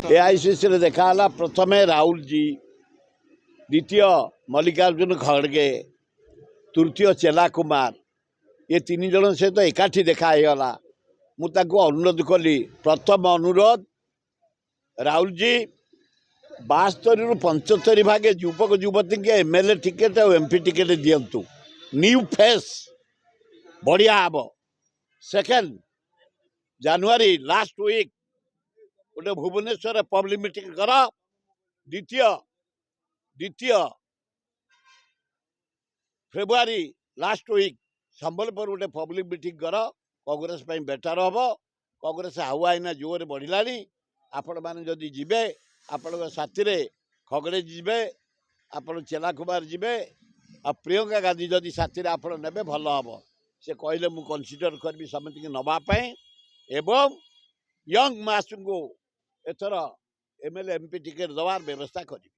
AICC रे देखा प्रथम राहुल जी, द्वितीय मल्लिकार्जुन खड़गे, तृतीय चेला कुमार, ये तीन जन सहित एकाठी देखागला। मुझे अनुरोध कली, प्रथम अनुरोध राहुल जी 72 रु 75 भागे युवक युवती के एमएलए टिकेट और एमपी टिकेट दिंतु, न्यू फेस बढ़िया हम। सेकेंड जनवरी लास्ट वीक गोटे भुवनेश्वर पब्लिक मीटिंग कर। द्वितीय फेब्रुआरी लास्ट वीक संबलपुर गोटे पब्लिक मीटिंग कर। कांग्रेस बेटर हम। कांग्रेस हावा आईना जोर बढ़ला। आपण मैंने जदि जीवे आपण साथी खगड़े जीवे, आपण चेला कुमार जीवे, आ प्रियंका गांधी जदि साथी आप ने भल हम। से कहले मु कनसीडर करी समझ नापी एवं यंग मास को एथर एमएलए एमपी टिकेट दवार व्यवस्था करी।